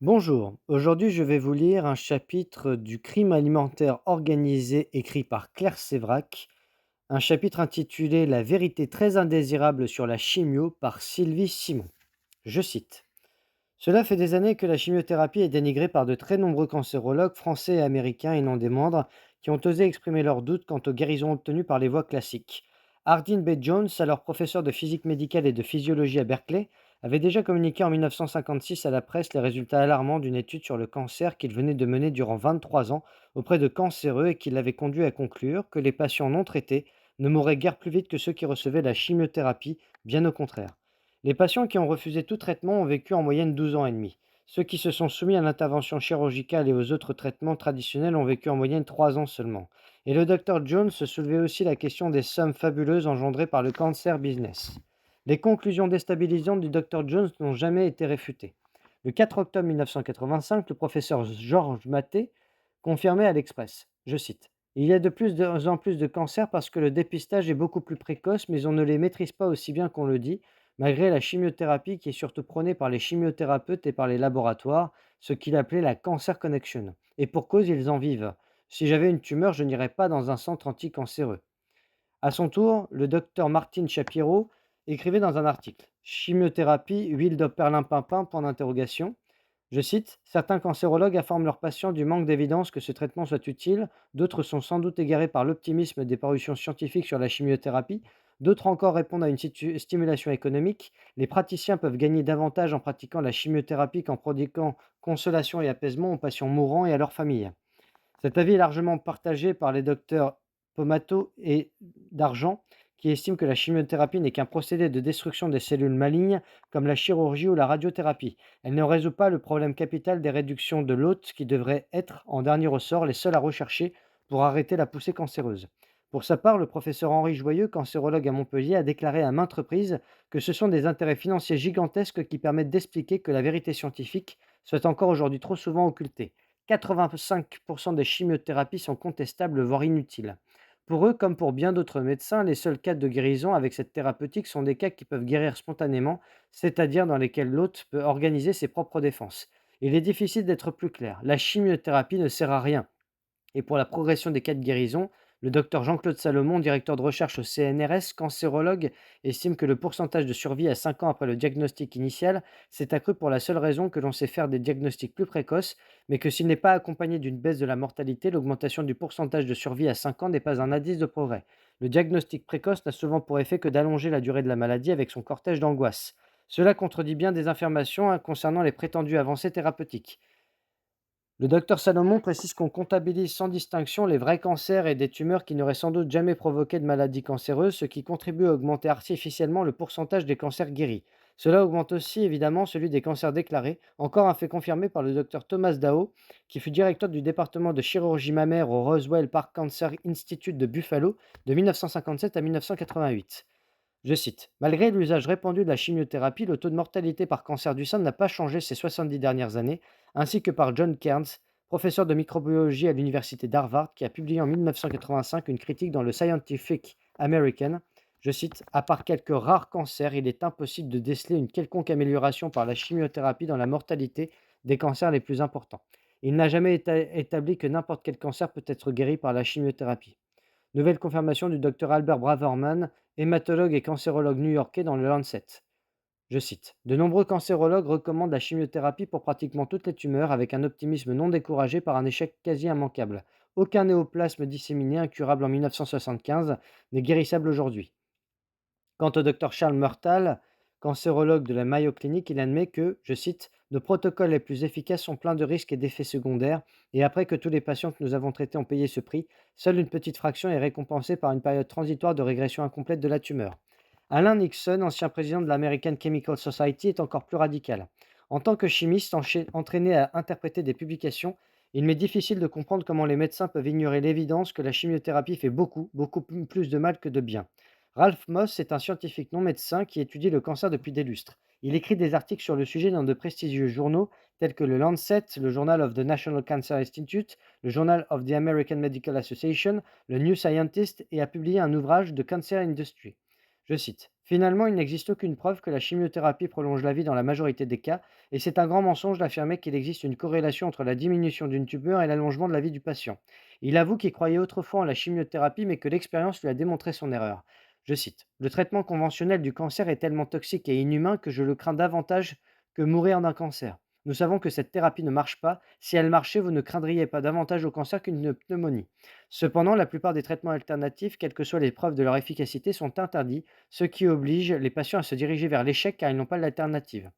Bonjour, aujourd'hui je vais vous lire un chapitre du crime alimentaire organisé écrit par Claire Sévrac, un chapitre intitulé La vérité très indésirable sur la chimio par Sylvie Simon. Je cite. Cela fait des années que la chimiothérapie est dénigrée par de très nombreux cancérologues français et américains et non des moindres, qui ont osé exprimer leurs doutes quant aux guérisons obtenues par les voies classiques. Hardin B. Jones, alors professeur de physique médicale et de physiologie à Berkeley, avait déjà communiqué en 1956 à la presse les résultats alarmants d'une étude sur le cancer qu'il venait de mener durant 23 ans auprès de cancéreux et qui l'avait conduit à conclure que les patients non traités ne mouraient guère plus vite que ceux qui recevaient la chimiothérapie, bien au contraire. Les patients qui ont refusé tout traitement ont vécu en moyenne 12 ans et demi. Ceux qui se sont soumis à l'intervention chirurgicale et aux autres traitements traditionnels ont vécu en moyenne 3 ans seulement. Et le docteur Jones se soulevait aussi la question des sommes fabuleuses engendrées par le cancer business. Les conclusions déstabilisantes du docteur Jones n'ont jamais été réfutées. Le 4 octobre 1985, le professeur Georges Maté confirmait à l'Express, je cite, il y a de plus en plus de cancers parce que le dépistage est beaucoup plus précoce, mais on ne les maîtrise pas aussi bien qu'on le dit, malgré la chimiothérapie qui est surtout prônée par les chimiothérapeutes et par les laboratoires, ce qu'il appelait la cancer connection. Et pour cause, ils en vivent. Si j'avais une tumeur, je n'irais pas dans un centre anticancéreux. À son tour, le docteur Martin Shapiro écrivait dans un article chimiothérapie, huile de perlimpinpin, point d'interrogation. Je cite, certains cancérologues informent leurs patients du manque d'évidence que ce traitement soit utile, d'autres sont sans doute égarés par l'optimisme des parutions scientifiques sur la chimiothérapie, d'autres encore répondent à une stimulation économique. Les praticiens peuvent gagner davantage en pratiquant la chimiothérapie qu'en prodiguant consolation et apaisement aux patients mourants et à leurs familles. Cet avis est largement partagé par les docteurs Pomato et d'Argent, qui estiment que la chimiothérapie n'est qu'un procédé de destruction des cellules malignes, comme la chirurgie ou la radiothérapie. Elle ne résout pas le problème capital des réductions de l'hôte, qui devraient être, en dernier ressort, les seules à rechercher pour arrêter la poussée cancéreuse. Pour sa part, le professeur Henri Joyeux, cancérologue à Montpellier, a déclaré à maintes reprises que ce sont des intérêts financiers gigantesques qui permettent d'expliquer que la vérité scientifique soit encore aujourd'hui trop souvent occultée. 85% des chimiothérapies sont contestables, voire inutiles. Pour eux, comme pour bien d'autres médecins, les seuls cas de guérison avec cette thérapeutique sont des cas qui peuvent guérir spontanément, c'est-à-dire dans lesquels l'hôte peut organiser ses propres défenses. Il est difficile d'être plus clair. La chimiothérapie ne sert à rien. Et pour la progression des cas de guérison, le docteur Jean-Claude Salomon, directeur de recherche au CNRS, cancérologue, estime que le pourcentage de survie à 5 ans après le diagnostic initial s'est accru pour la seule raison que l'on sait faire des diagnostics plus précoces, mais que s'il n'est pas accompagné d'une baisse de la mortalité, l'augmentation du pourcentage de survie à 5 ans n'est pas un indice de progrès. Le diagnostic précoce n'a souvent pour effet que d'allonger la durée de la maladie avec son cortège d'angoisse. Cela contredit bien des informations concernant les prétendues avancées thérapeutiques. Le docteur Salomon précise qu'on comptabilise sans distinction les vrais cancers et des tumeurs qui n'auraient sans doute jamais provoqué de maladie cancéreuse, ce qui contribue à augmenter artificiellement le pourcentage des cancers guéris. Cela augmente aussi évidemment celui des cancers déclarés, encore un fait confirmé par le docteur Thomas Dao, qui fut directeur du département de chirurgie mammaire au Roswell Park Cancer Institute de Buffalo de 1957 à 1988. Je cite, malgré l'usage répandu de la chimiothérapie, le taux de mortalité par cancer du sein n'a pas changé ces 70 dernières années, ainsi que par John Cairns, professeur de microbiologie à l'université d'Harvard, qui a publié en 1985 une critique dans le Scientific American. Je cite, à part quelques rares cancers, il est impossible de déceler une quelconque amélioration par la chimiothérapie dans la mortalité des cancers les plus importants. Il n'a jamais été établi que n'importe quel cancer peut être guéri par la chimiothérapie. Nouvelle confirmation du docteur Albert Braverman, hématologue et cancérologue new-yorkais dans le Lancet. Je cite, de nombreux cancérologues recommandent la chimiothérapie pour pratiquement toutes les tumeurs avec un optimisme non découragé par un échec quasi immanquable. Aucun néoplasme disséminé incurable en 1975 n'est guérissable aujourd'hui. Quant au docteur Charles Murtal, cancérologue de la Mayo Clinic, il admet que, je cite, nos protocoles les plus efficaces sont pleins de risques et d'effets secondaires, et après que tous les patients que nous avons traités ont payé ce prix, seule une petite fraction est récompensée par une période transitoire de régression incomplète de la tumeur. Alain Nixon, ancien président de l'American Chemical Society, est encore plus radical. En tant que chimiste entraîné à interpréter des publications, il m'est difficile de comprendre comment les médecins peuvent ignorer l'évidence que la chimiothérapie fait beaucoup plus de mal que de bien. Ralph Moss est un scientifique non médecin qui étudie le cancer depuis des lustres. Il écrit des articles sur le sujet dans de prestigieux journaux tels que le Lancet, le Journal of the National Cancer Institute, le Journal of the American Medical Association, le New Scientist et a publié un ouvrage de Cancer Industry. Je cite: «Finalement, il n'existe aucune preuve que la chimiothérapie prolonge la vie dans la majorité des cas, et c'est un grand mensonge d'affirmer qu'il existe une corrélation entre la diminution d'une tumeur et l'allongement de la vie du patient. Il avoue qu'il croyait autrefois en la chimiothérapie, mais que l'expérience lui a démontré son erreur. Je cite: «Le traitement conventionnel du cancer est tellement toxique et inhumain que je le crains davantage que mourir d'un cancer. Nous savons que cette thérapie ne marche pas. Si elle marchait, vous ne craindriez pas davantage au cancer qu'une pneumonie. Cependant, la plupart des traitements alternatifs, quelles que soient les preuves de leur efficacité, sont interdits, ce qui oblige les patients à se diriger vers l'échec car ils n'ont pas d'alternative.»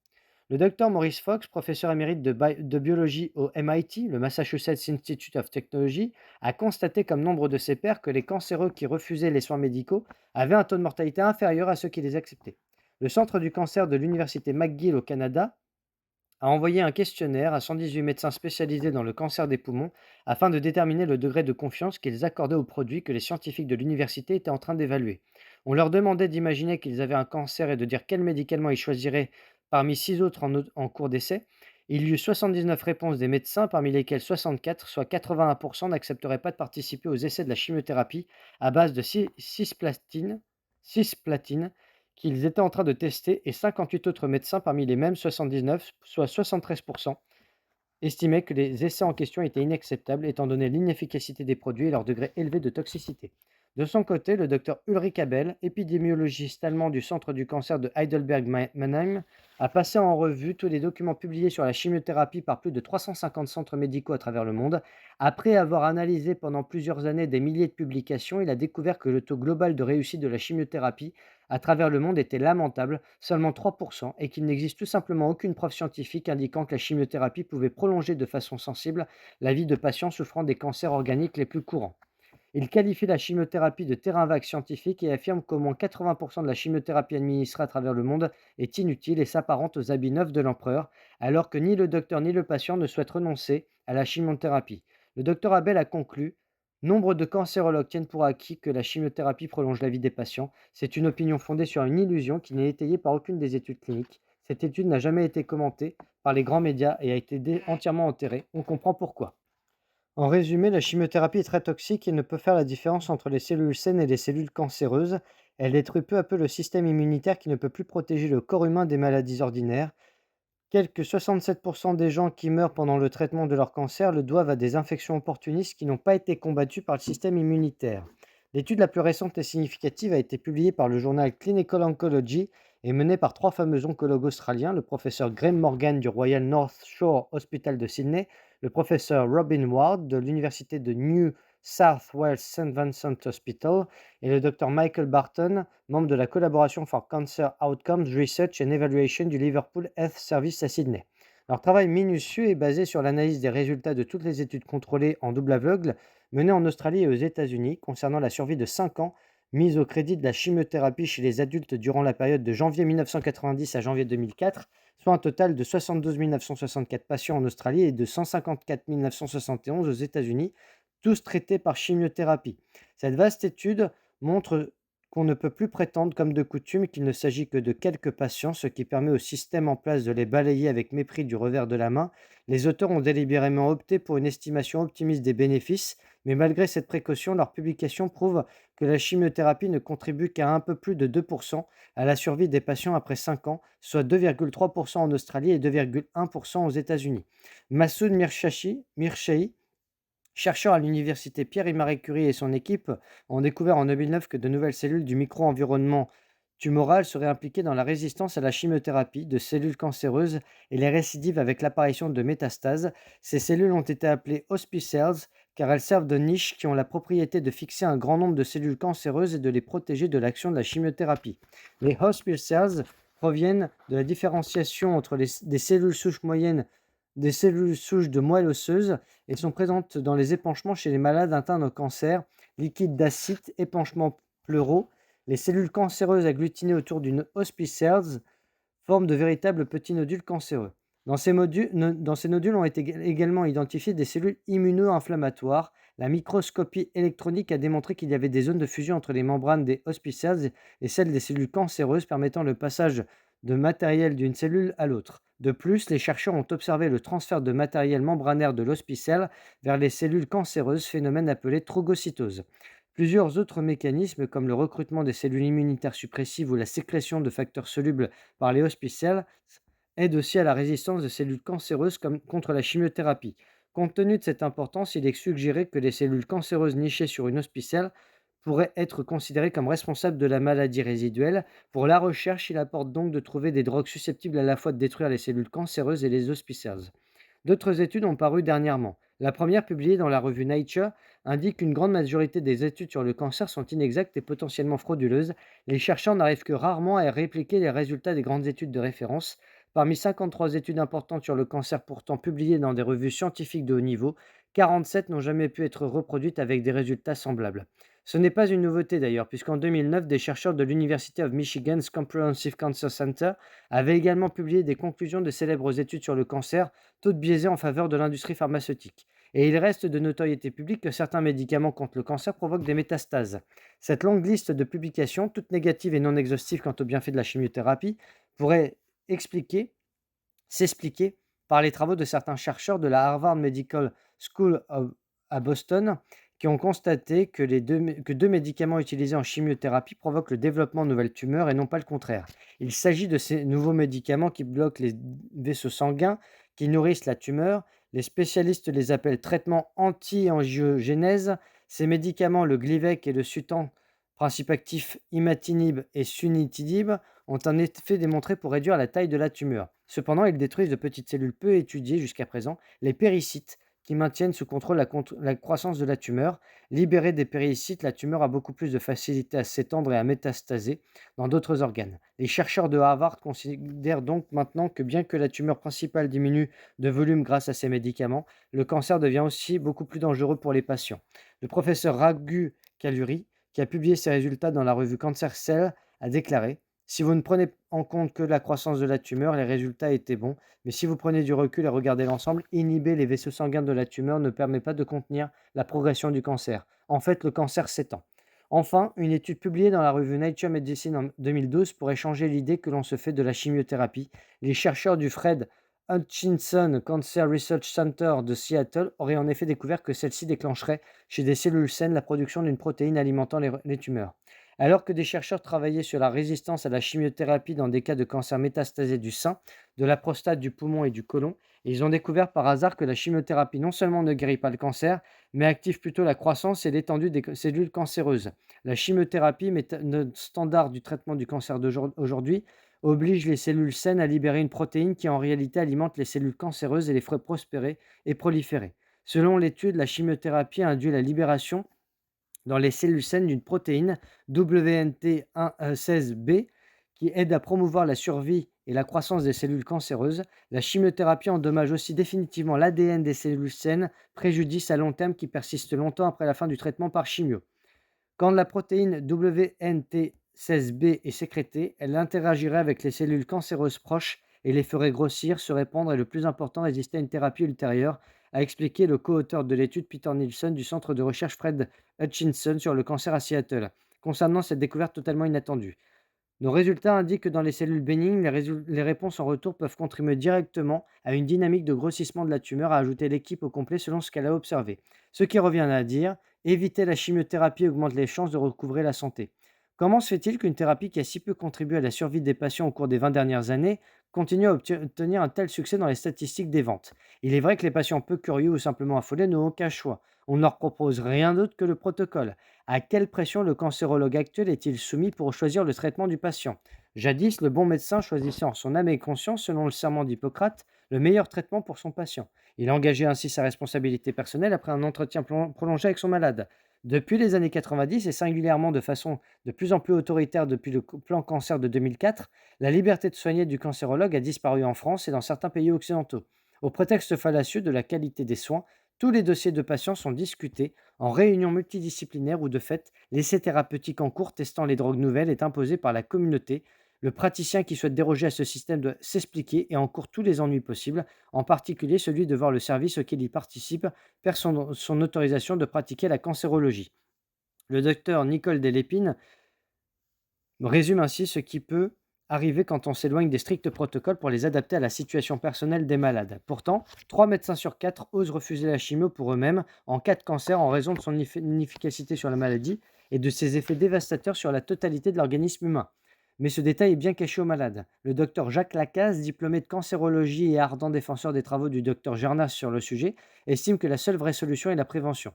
Le docteur Maurice Fox, professeur émérite de biologie au MIT, le Massachusetts Institute of Technology, a constaté comme nombre de ses pairs que les cancéreux qui refusaient les soins médicaux avaient un taux de mortalité inférieur à ceux qui les acceptaient. Le Centre du cancer de l'Université McGill au Canada a envoyé un questionnaire à 118 médecins spécialisés dans le cancer des poumons afin de déterminer le degré de confiance qu'ils accordaient aux produits que les scientifiques de l'université étaient en train d'évaluer. On leur demandait d'imaginer qu'ils avaient un cancer et de dire quel médicament ils choisiraient parmi 6 autres en cours d'essai. Il y eut 79 réponses des médecins, parmi lesquelles 64, soit 81%, n'accepteraient pas de participer aux essais de la chimiothérapie à base de cisplatine qu'ils étaient en train de tester, et 58 autres médecins parmi les mêmes 79, soit 73%, estimaient que les essais en question étaient inacceptables étant donné l'inefficacité des produits et leur degré élevé de toxicité. De son côté, le docteur Ulrich Abel, épidémiologiste allemand du Centre du cancer de Heidelberg-Mannheim, a passé en revue tous les documents publiés sur la chimiothérapie par plus de 350 centres médicaux à travers le monde. Après avoir analysé pendant plusieurs années des milliers de publications, il a découvert que le taux global de réussite de la chimiothérapie à travers le monde était lamentable, seulement 3%, et qu'il n'existe tout simplement aucune preuve scientifique indiquant que la chimiothérapie pouvait prolonger de façon sensible la vie de patients souffrant des cancers organiques les plus courants. Il qualifie la chimiothérapie de terrain vague scientifique et affirme qu'au moins 80% de la chimiothérapie administrée à travers le monde est inutile et s'apparente aux habits neufs de l'empereur, alors que ni le docteur ni le patient ne souhaitent renoncer à la chimiothérapie. Le docteur Abel a conclu: nombre de cancérologues tiennent pour acquis que la chimiothérapie prolonge la vie des patients. C'est une opinion fondée sur une illusion qui n'est étayée par aucune des études cliniques. Cette étude n'a jamais été commentée par les grands médias et a été entièrement enterrée. On comprend pourquoi. En résumé, la chimiothérapie est très toxique et ne peut faire la différence entre les cellules saines et les cellules cancéreuses. Elle détruit peu à peu le système immunitaire qui ne peut plus protéger le corps humain des maladies ordinaires. Quelques 67% des gens qui meurent pendant le traitement de leur cancer le doivent à des infections opportunistes qui n'ont pas été combattues par le système immunitaire. L'étude la plus récente et significative a été publiée par le journal Clinical Oncology et menée par 3 fameux oncologues australiens: le professeur Graham Morgan du Royal North Shore Hospital de Sydney, le professeur Robin Ward de l'université de New South Wales St Vincent Hospital et le docteur Michael Barton, membre de la Collaboration for Cancer Outcomes Research and Evaluation du Liverpool Health Service à Sydney. Leur travail minutieux est basé sur l'analyse des résultats de toutes les études contrôlées en double aveugle menées en Australie et aux États-Unis concernant la survie de 5 ans mise au crédit de la chimiothérapie chez les adultes durant la période de janvier 1990 à janvier 2004, soit un total de 72 964 patients en Australie et de 154 971 aux États-Unis, tous traités par chimiothérapie. Cette vaste étude montre qu'on ne peut plus prétendre, comme de coutume, qu'il ne s'agit que de quelques patients, ce qui permet au système en place de les balayer avec mépris du revers de la main. Les auteurs ont délibérément opté pour une estimation optimiste des bénéfices, mais malgré cette précaution, leur publication prouve que la chimiothérapie ne contribue qu'à un peu plus de 2% à la survie des patients après 5 ans, soit 2,3% en Australie et 2,1% aux États-Unis. Massoud Mirchei, chercheur à l'université Pierre et Marie Curie, et son équipe ont découvert en 2009 que de nouvelles cellules du micro-environnement tumoral seraient impliquées dans la résistance à la chimiothérapie de cellules cancéreuses et les récidives avec l'apparition de métastases. Ces cellules ont été appelées hospice cells car elles servent de niche qui ont la propriété de fixer un grand nombre de cellules cancéreuses et de les protéger de l'action de la chimiothérapie. Les hospice cells proviennent de la différenciation entre des cellules souches moyennes des cellules souches de moelle osseuse et sont présentes dans les épanchements chez les malades atteints de cancer, liquide d'acide, épanchements pleuraux. Les cellules cancéreuses agglutinées autour d'une hospice cells forment de véritables petits nodules cancéreux. Dans ces nodules ont été également identifiées des cellules immuno-inflammatoires. La microscopie électronique a démontré qu'il y avait des zones de fusion entre les membranes des hospice cells et celles des cellules cancéreuses, permettant le passage de matériel d'une cellule à l'autre. De plus, les chercheurs ont observé le transfert de matériel membranaire de l'hospicelle vers les cellules cancéreuses, phénomène appelé trogocytose. Plusieurs autres mécanismes, comme le recrutement des cellules immunitaires suppressives ou la sécrétion de facteurs solubles par les hospicelles, aident aussi à la résistance de cellules cancéreuses comme contre la chimiothérapie. Compte tenu de cette importance, il est suggéré que les cellules cancéreuses nichées sur une hospicelle pourraient être considérées comme responsables de la maladie résiduelle. Pour la recherche, il apporte donc de trouver des drogues susceptibles à la fois de détruire les cellules cancéreuses et les hospicelles. D'autres études ont paru dernièrement. La première, publiée dans la revue Nature, indique qu'une grande majorité des études sur le cancer sont inexactes et potentiellement frauduleuses. Les chercheurs n'arrivent que rarement à répliquer les résultats des grandes études de référence. Parmi 53 études importantes sur le cancer pourtant publiées dans des revues scientifiques de haut niveau, 47 n'ont jamais pu être reproduites avec des résultats semblables. Ce n'est pas une nouveauté d'ailleurs, puisqu'en 2009, des chercheurs de l'University of Michigan's Comprehensive Cancer Center avaient également publié des conclusions de célèbres études sur le cancer, toutes biaisées en faveur de l'industrie pharmaceutique. Et il reste de notoriété publique que certains médicaments contre le cancer provoquent des métastases. Cette longue liste de publications, toutes négatives et non exhaustives quant aux bienfaits de la chimiothérapie, pourrait expliquer s'expliquer par les travaux de certains chercheurs de la Harvard Medical School à Boston, qui ont constaté que, que deux médicaments utilisés en chimiothérapie provoquent le développement de nouvelles tumeurs et non pas le contraire. Il s'agit de ces nouveaux médicaments qui bloquent les vaisseaux sanguins qui nourrissent la tumeur. Les spécialistes les appellent traitements anti-angiogénèse. Ces médicaments, le Glivec et le Sutent, principes actifs imatinib et sunitinib, ont un effet démontré pour réduire la taille de la tumeur. Cependant, ils détruisent de petites cellules peu étudiées jusqu'à présent, les péricytes, qui maintiennent sous contrôle la croissance de la tumeur. Libérée des péricytes, la tumeur a beaucoup plus de facilité à s'étendre et à métastaser dans d'autres organes. Les chercheurs de Harvard considèrent donc maintenant que bien que la tumeur principale diminue de volume grâce à ces médicaments, le cancer devient aussi beaucoup plus dangereux pour les patients. Le professeur Raghu Kalluri, qui a publié ses résultats dans la revue Cancer Cell, a déclaré: si vous ne prenez en compte que la croissance de la tumeur, les résultats étaient bons, mais si vous prenez du recul et regardez l'ensemble, inhiber les vaisseaux sanguins de la tumeur ne permet pas de contenir la progression du cancer. En fait, le cancer s'étend. Enfin, une étude publiée dans la revue Nature Medicine en 2012 pourrait changer l'idée que l'on se fait de la chimiothérapie. Les chercheurs du Fred Hutchinson Cancer Research Center de Seattle auraient en effet découvert que celle-ci déclencherait chez des cellules saines la production d'une protéine alimentant les tumeurs. Alors que des chercheurs travaillaient sur la résistance à la chimiothérapie dans des cas de cancer métastasé du sein, de la prostate, du poumon et du côlon, ils ont découvert par hasard que la chimiothérapie non seulement ne guérit pas le cancer, mais active plutôt la croissance et l'étendue des cellules cancéreuses. La chimiothérapie, méthode standard du traitement du cancer d'aujourd'hui, oblige les cellules saines à libérer une protéine qui en réalité alimente les cellules cancéreuses et les ferait prospérer et proliférer. Selon l'étude, la chimiothérapie induit la libération dans les cellules saines d'une protéine WNT16B qui aide à promouvoir la survie et la croissance des cellules cancéreuses. La chimiothérapie endommage aussi définitivement l'ADN des cellules saines, préjudice à long terme qui persiste longtemps après la fin du traitement par chimio. Quand la protéine WNT16B est sécrétée, elle interagirait avec les cellules cancéreuses proches et les ferait grossir, se répandre et, le plus important, résister à une thérapie ultérieure, a expliqué le co-auteur de l'étude Peter Nielsen du centre de recherche Fred Hutchinson sur le cancer à Seattle, concernant cette découverte totalement inattendue. Nos résultats indiquent que dans les cellules bénignes, les réponses en retour peuvent contribuer directement à une dynamique de grossissement de la tumeur, a ajouté l'équipe au complet selon ce qu'elle a observé. Ce qui revient à dire: éviter la chimiothérapie augmente les chances de recouvrer la santé. Comment se fait-il qu'une thérapie qui a si peu contribué à la survie des patients au cours des 20 dernières années continue à obtenir un tel succès dans les statistiques des ventes? Il est vrai que les patients peu curieux ou simplement affolés n'ont aucun choix. On ne leur propose rien d'autre que le protocole. À quelle pression le cancérologue actuel est-il soumis pour choisir le traitement du patient? Jadis, le bon médecin choisissait en son âme et conscience, selon le serment d'Hippocrate, le meilleur traitement pour son patient. Il engageait ainsi sa responsabilité personnelle après un entretien prolongé avec son malade. Depuis les années 90, et singulièrement de façon de plus en plus autoritaire depuis le plan cancer de 2004, la liberté de soigner du cancérologue a disparu en France et dans certains pays occidentaux. Au prétexte fallacieux de la qualité des soins, tous les dossiers de patients sont discutés en réunion multidisciplinaire où, de fait, l'essai thérapeutique en cours testant les drogues nouvelles est imposé par la communauté. Le praticien qui souhaite déroger à ce système doit s'expliquer et encourt tous les ennuis possibles, en particulier celui de voir le service auquel il participe perd son autorisation de pratiquer la cancérologie. Le docteur Nicole Delépine résume ainsi ce qui peut arriver quand on s'éloigne des stricts protocoles pour les adapter à la situation personnelle des malades. Pourtant, 3 médecins sur 4 osent refuser la chimio pour eux-mêmes en cas de cancer en raison de son inefficacité sur la maladie et de ses effets dévastateurs sur la totalité de l'organisme humain. Mais ce détail est bien caché aux malades. Le docteur Jacques Lacaze, diplômé de cancérologie et ardent défenseur des travaux du docteur Gernas sur le sujet, estime que la seule vraie solution est la prévention.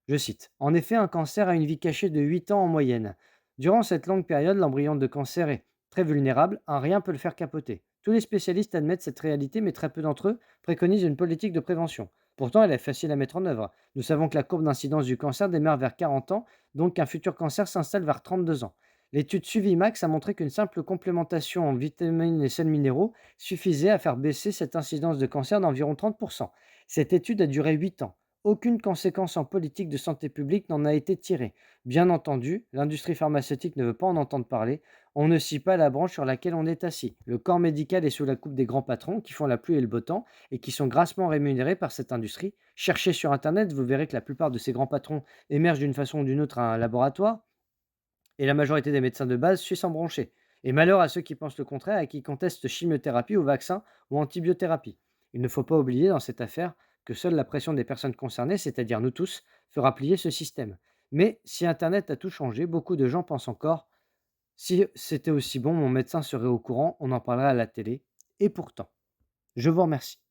Je cite: «En effet, un cancer a une vie cachée de 8 ans en moyenne. Durant cette longue période, l'embryon de cancer est très vulnérable, un rien peut le faire capoter. Tous les spécialistes admettent cette réalité, mais très peu d'entre eux préconisent une politique de prévention. Pourtant, elle est facile à mettre en œuvre. Nous savons que la courbe d'incidence du cancer démarre vers 40 ans, donc qu'un futur cancer s'installe vers 32 ans. L'étude Suvimax a montré qu'une simple complémentation en vitamines et sels minéraux suffisait à faire baisser cette incidence de cancer d'environ 30%. Cette étude a duré 8 ans. Aucune conséquence en politique de santé publique n'en a été tirée. Bien entendu, l'industrie pharmaceutique ne veut pas en entendre parler. On ne scie pas la branche sur laquelle on est assis. Le corps médical est sous la coupe des grands patrons qui font la pluie et le beau temps et qui sont grassement rémunérés par cette industrie. Cherchez sur Internet, vous verrez que la plupart de ces grands patrons émergent d'une façon ou d'une autre à un laboratoire et la majorité des médecins de base suivent sans broncher. Et malheur à ceux qui pensent le contraire et qui contestent chimiothérapie ou vaccin ou antibiothérapie. Il ne faut pas oublier dans cette affaire que seule la pression des personnes concernées, c'est-à-dire nous tous, fera plier ce système. Mais si Internet a tout changé, beaucoup de gens pensent encore: si c'était aussi bon, mon médecin serait au courant, on en parlerait à la télé. Et pourtant, je vous remercie.